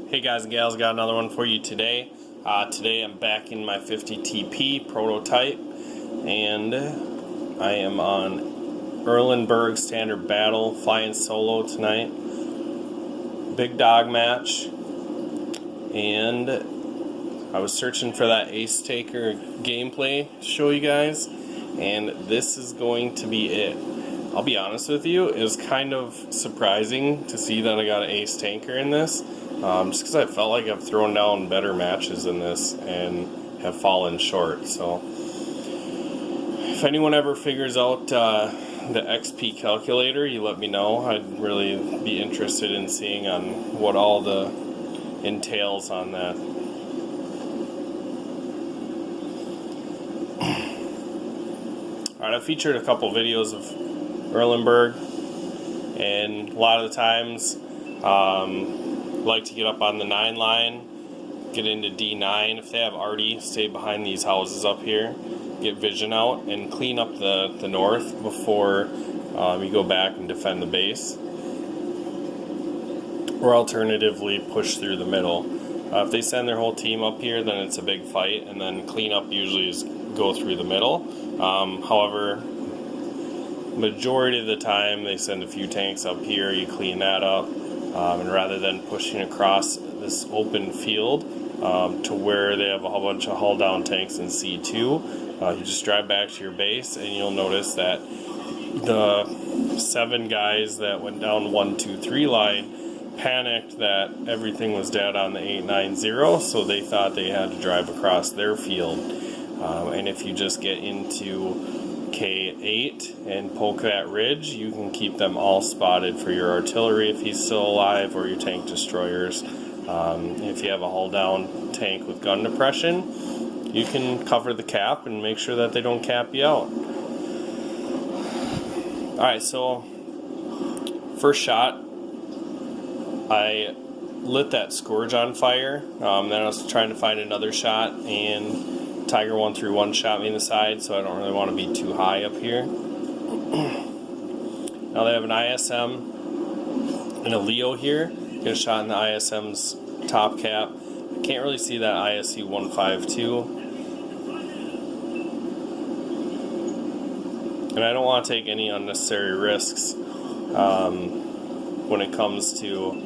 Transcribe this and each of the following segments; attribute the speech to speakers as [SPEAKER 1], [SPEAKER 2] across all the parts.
[SPEAKER 1] Hey guys and gals, got another one for you today. Today I'm back in my 50 TP prototype, and I am on Erlenberg Standard Battle, flying solo tonight. Big dog match, and I was searching for that Ace Taker gameplay to show you guys, and this is going to be it. I'll be honest with you, it was kind of surprising to see that I got an Ace Tanker in this. Just because I felt like I've thrown down better matches in this and have fallen short. So if anyone ever figures out the XP calculator, you let me know. I'd really be interested in seeing on what all the entails on that. Alright, I featured a couple videos of Erlenberg, and a lot of the times like to get up on the 9 line, get into D9. If they have arty, stay behind these houses up here, get vision out, and clean up the north before you go back and defend the base. Or alternatively, push through the middle. If they send their whole team up here, then it's a big fight, and then clean up usually is go through the middle. However, majority of the time they send a few tanks up here, you clean that up. And rather than pushing across this open field to where they have a whole bunch of hull down tanks in C2, you just drive back to your base, and you'll notice that the 7 guys that went down 1, 2, 3 line panicked that everything was dead on the 890, so they thought they had to drive across their field. And if you just get into K8 and poke that ridge, you can keep them all spotted for your artillery if he's still alive, or your tank destroyers. If you have a hull down tank with gun depression, you can cover the cap and make sure that they don't cap you out. Alright, so first shot, I lit that Scourge on fire. Then I was trying to find another shot, and Tiger 131 shot me in the side, so I don't really want to be too high up here. Now they have an ISM and a Leo here. Get a shot in the ISM's top cap. I can't really see that ISU 152. And I don't want to take any unnecessary risks when it comes to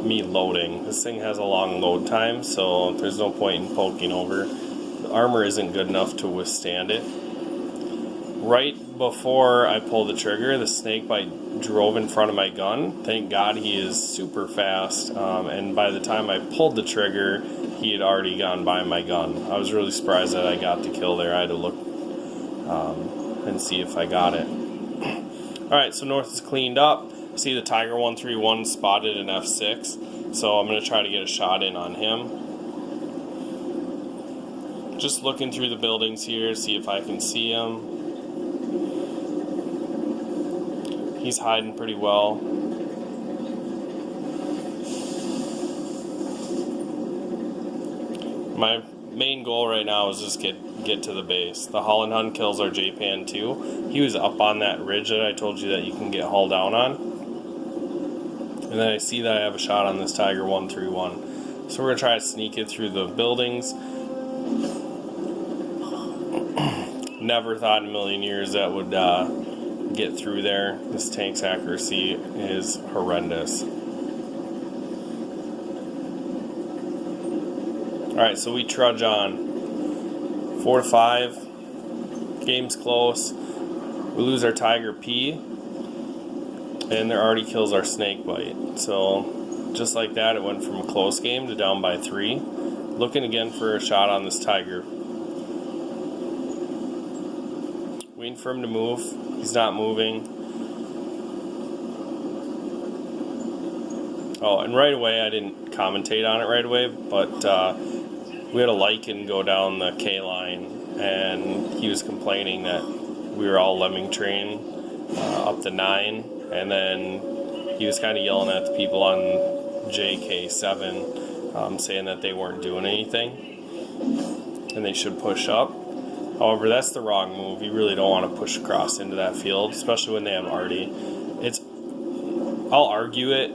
[SPEAKER 1] me loading. This thing has a long load time, so there's no point in poking over. The armor isn't good enough to withstand it. Right before I pulled the trigger, the snakebite drove in front of my gun. Thank God he is super fast, and by the time I pulled the trigger, he had already gone by my gun. I was really surprised that I got the kill there. I had to look and see if I got it. Alright, so north is cleaned up. See the Tiger 131 spotted in F6, so I'm going to try to get a shot in on him. Just looking through the buildings here, see if I can see him. He's hiding pretty well. My main goal right now is just get to the base. The Holland Hun kills our J-Pan 2. He was up on that ridge that I told you that you can get hull down on. And then I see that I have a shot on this Tiger 131. So we're going to try to sneak it through the buildings. Never thought in a million years that would get through there. This tank's accuracy is horrendous. Alright, so we trudge on. 4 to 5. Game's close. We lose our Tiger P, and their already kills our snakebite. So just like that, it went from a close game to down by 3. Looking again for a shot on this Tiger. Waiting for him to move. He's not moving. Oh, and right away, I didn't commentate on it right away, but we had a Lycan go down the K line, and he was complaining that we were all lemming train up the 9, and then he was kind of yelling at the people on JK7, saying that they weren't doing anything and they should push up. However, that's the wrong move. You really don't want to push across into that field, especially when they have arty. It's I'll argue it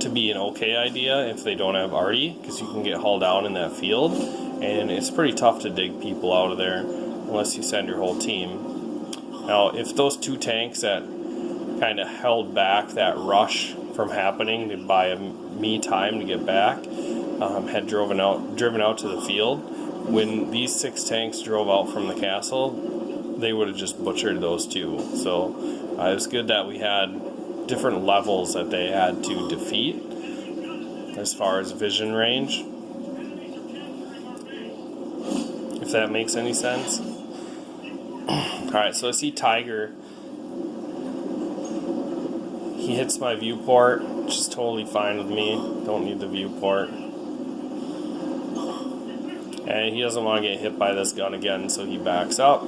[SPEAKER 1] to be an okay idea if they don't have arty, because you can get hauled down in that field, and it's pretty tough to dig people out of there unless you send your whole team. Now, if those 2 tanks that kind of held back that rush from happening to buy me time to get back had driven out to the field, when these 6 tanks drove out from the castle, they would have just butchered those 2. So it was good that we had different levels that they had to defeat as far as vision range, if that makes any sense. Alright, so I see Tiger. He hits my viewport, which is totally fine with me. Don't need the viewport. And he doesn't want to get hit by this gun again, so he backs up,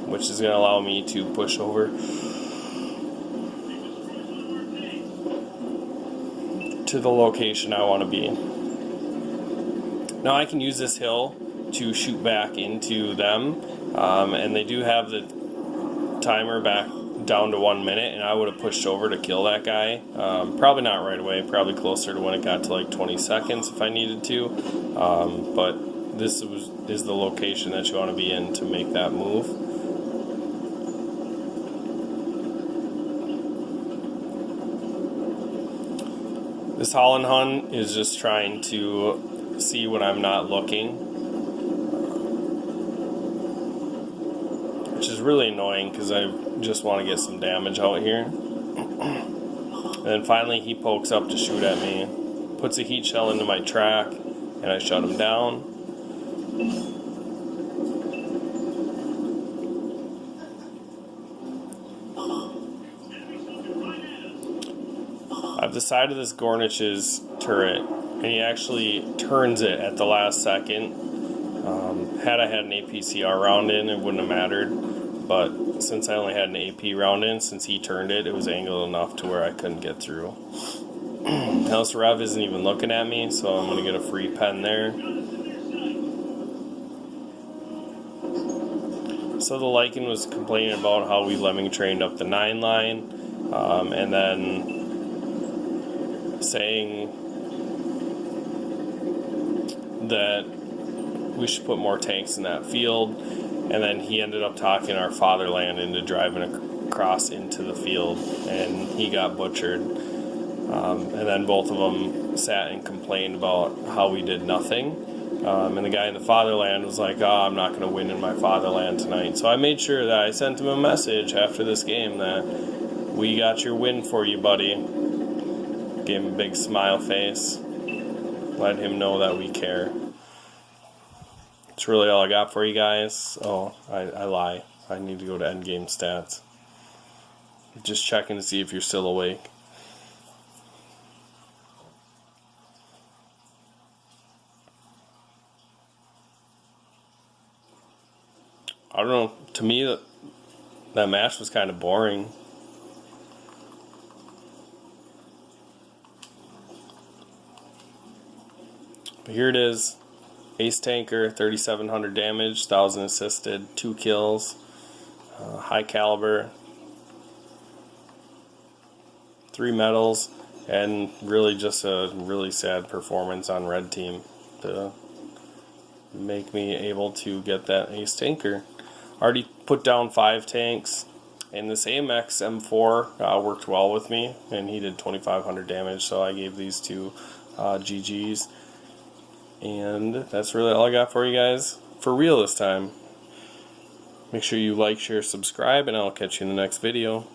[SPEAKER 1] which is going to allow me to push over to the location I want to be. Now I can use this hill to shoot back into them, and they do have the timer back down to 1 minute, and I would have pushed over to kill that guy. Probably not right away, probably closer to when it got to like 20 seconds if I needed to, but this is the location that you want to be in to make that move. This Holland Hun is just trying to see when I'm not looking, which is really annoying because I just want to get some damage out here. And then finally he pokes up to shoot at me, puts a heat shell into my track, and I shut him down. I've decided this Gornich's turret, and he actually turns it at the last second. Had I had an APCR round in, it wouldn't have mattered, but since I only had an AP round in, since he turned it, it was angled enough to where I couldn't get through. Now this Rev isn't even looking at me, so I'm going to get a free pen there. So the Lycan was complaining about how we lemming trained up the 9 line, and then saying that we should put more tanks in that field, and then he ended up talking our fatherland into driving across into the field, and he got butchered. And then both of them sat and complained about how we did nothing. And the guy in the fatherland was like, "Oh, I'm not going to win in my fatherland tonight." So I made sure that I sent him a message after this game that we got your win for you, buddy. Gave him a big smile face. Let him know that we care. That's really all I got for you guys. Oh, I lie. I need to go to endgame stats. Just checking to see if you're still awake. I don't know. To me, that match was kind of boring. But here it is. Ace Tanker, 3,700 damage, 1,000 assisted, 2 kills, high caliber, 3 medals, and really just a really sad performance on red team to make me able to get that Ace Tanker. Already put down 5 tanks, and this AMX M4 worked well with me, and he did 2,500 damage, so I gave these 2 GGs. And that's really all I got for you guys for real this time. Make sure you like, share, subscribe, and I'll catch you in the next video.